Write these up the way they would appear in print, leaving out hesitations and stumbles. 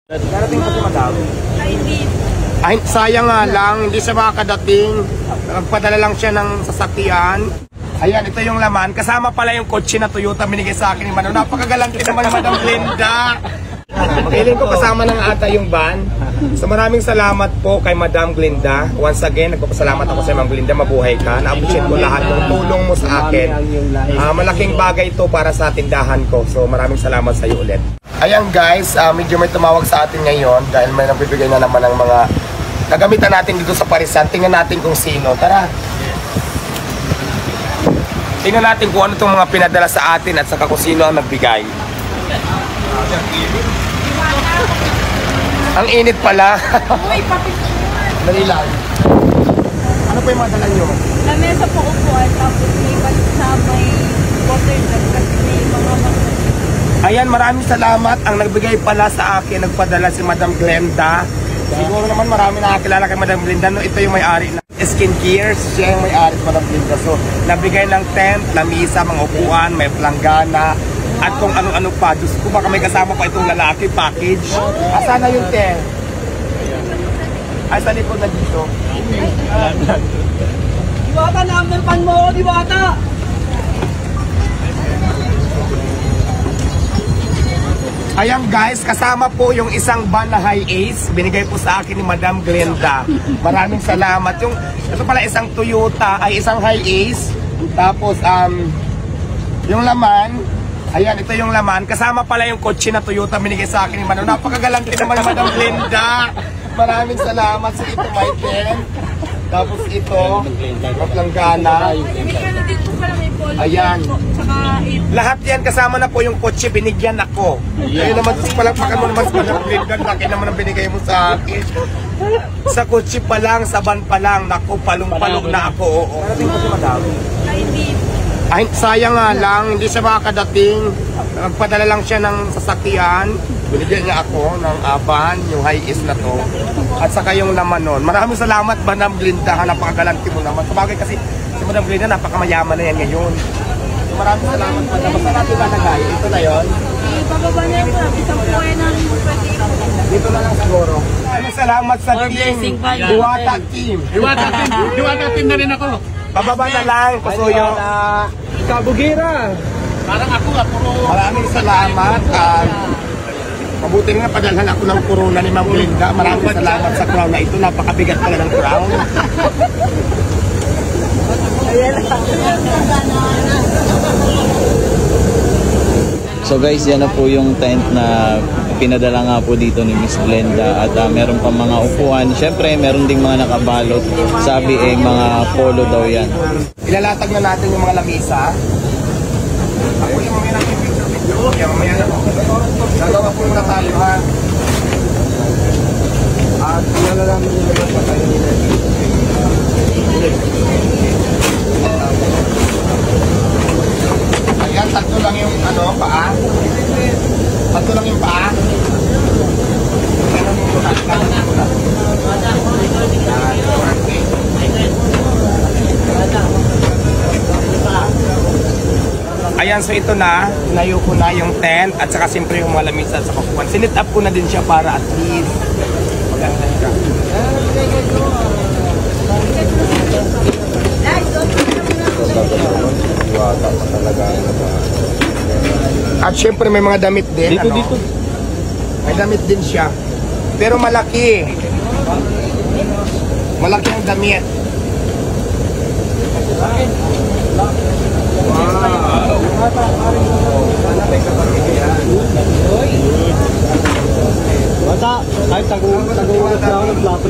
Darating pa si Madam. Ay, sayang nga lang, hindi siya makakadating. Nagpadala lang siya ng sasakyan. Ayan, ito yung laman. Kasama pala yung kotse na Toyota binigay sa akin ni Madam. Napakagalante naman ni Madam Glenda. Feeling ko kasama ng ata yung van. So maraming salamat po kay Madam Glenda. Once again, nagpapasalamat ako sa Madam Glenda. Mabuhay ka. Na-appreciate ko lahat ng tulong mo sa akin. Malaking bagay ito para sa tindahan ko. So maraming salamat sa iyo ulit. Ayan guys, medyo may tumawag sa atin ngayon dahil may nagbibigay na naman ng mga nagamitan natin dito sa Parisan. Tingnan natin kung sino. Tara! Tingnan natin kung ano itong mga pinadala sa atin at saka kung sino ang nagbigay. Ang init pala. Uy, papit. Dali lang. Ano po yung mga dala nyo? Lamesa po upuan, tapos may balik sa may water jug kasi may mga Ayan, maraming salamat. Ang nagbigay pala sa akin, nagpadala si Madam Glenda. Siguro naman marami nakakilala kay Madam Glenda. No, ito yung may-ari ng Skin Cares. Siya yung may-ari si Madam Glenda. So, nabigay ng tent, lamisa, mga upuan, may planggana, at kung ano-ano pa. Diyos ko, baka may kasama pa itong lalaki package. Asa na yung tent? Ay, sa likod na dito. Diwata na ang pan mo, Diwata! Ayan guys, kasama po yung isang van na high ace. Binigay po sa akin ni Madam Glenda. Maraming salamat. Ito pala isang Toyota, ay isang high ace. Tapos, yung laman, ayan, ito yung laman. Kasama pala yung kotse na Toyota binigay sa akin ni Madam. Napakagalante naman ni Madam Glenda. Maraming salamat sa ito, my friend. Tapos ito, maplanggana. Ayan. Lahat yan kasama na po yung kotse, binigyan ako. Ayun naman, palagpakan mo naman sa Madam Glenda. Laki naman ang binigay mo sa akin. Sa kotse pa lang, sa van pa lang. Naku, palong-palong na ako. Oo. Darating pa si Madam. Ay, sayang nga lang, hindi siya makakadating. Nagpadala lang siya ng sasakyan. Binigyan niya ako ng van, yung high is na to. At saka yung laman nun. Maraming salamat, Madam Glenda. Napakagalanti mo naman. Sabagay kasi si Madam Glenda, napakamayaman na yan ngayon. So, maraming salamat, Madam. Basta natin lalagay. Ito na yun. Ibababa na yun po. Isang buhay ng Dito na lang siguro. Maraming salamat sa team. Diwata team. Diwata team na rin ako. Bababa na lang, Kusuyo. Kabugira. Parang ako puro... Maraming salamat. Mabuti nga padalhan ako ng corona ni Ma'am Glenda. Maraming salamat sa crown na ito. Napakabigat pala ng crown. So guys, yan na po yung tent na pinadala nga po dito ni Miss Glenda. At meron pa mga upuan. Siyempre, meron ding mga nakabalot. Sabi mga polo daw yan. Ilalatag na natin yung mga lamisa. Ako yung mga video. Kaya mamaya na po. Gagawa po muna tayo ha. At nalalaman nyo naman pa tayo nila. Ayan, tatlo lang yung paa. Tatlo lang yung paa. Ayan, so ito na, tinayo ko na yung tent at saka siyempre yung mga lamisa at saka kuwan. Sinit up ko na din siya para at least maganda siya. At siyempre may mga damit din. Dito. May damit din siya. Pero malaki. Malaki ang damit. Wow. Bata, kahit tagulas na ako ng plato.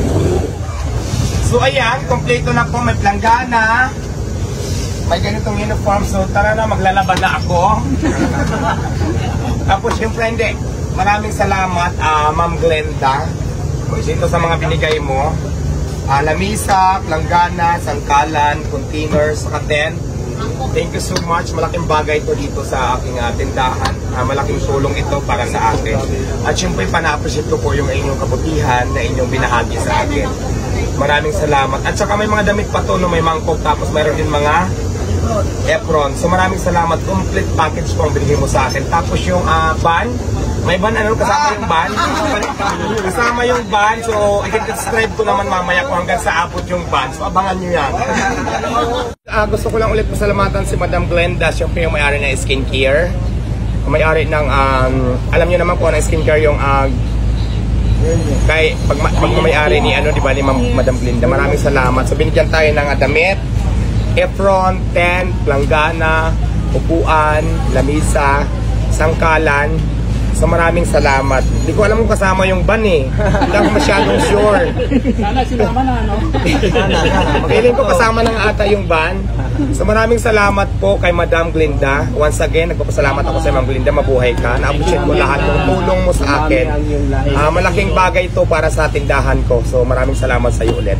So ayan, kompleto na po. May planggana. May ganitong uniform. So tara na, maglalaban na ako. Tapos siyempre hindi. Maraming salamat, Ma'am Glenda. Dito sa mga binigay mo. Lamisa, planggana, sangkalan, containers, saka tent. Thank you so much. Malaking bagay ito dito sa aking tindahan. Malaking tulong ito para sa akin. At syempre, pana-appreciate ko po yung inyong kabutihan na inyong binahagi sa akin. Maraming salamat. At saka may mga damit pa to, no, may mangkok, tapos mayroon din mga apron. So maraming salamat. Complete package po ang binigay mo sa akin. Tapos yung van, May ban, ano, kasama yung ban. Kasama yung ban, so i-describe ko naman mamaya kung hanggang sa abot yung ban. So abangan nyo yan. Gusto ko lang ulit pasalamatan si Madam Glenda, siyempre yung may-ari ng skincare. May-ari ng, alam nyo naman po na skincare yung kay pag may-ari ni ano, di ba, ni Madam Glenda. Maraming salamat. So binigyan tayo ng damit, apron, tent, planggana, upuan, lamisa, sangkalan. So maraming salamat. Hindi ko alam kung kasama yung ban eh. Hindi ako masyadong sure. Sana sinama na, no? Feeling ko kasama ng ata yung ban. So maraming salamat po kay Madam Glenda. Once again, nagpapasalamat ako sa Madam Glenda. Mabuhay ka. Na-appreciate ko lahat ng tulong mo sa akin. Malaking bagay ito para sa tindahan ko. So maraming salamat sa iyo ulit.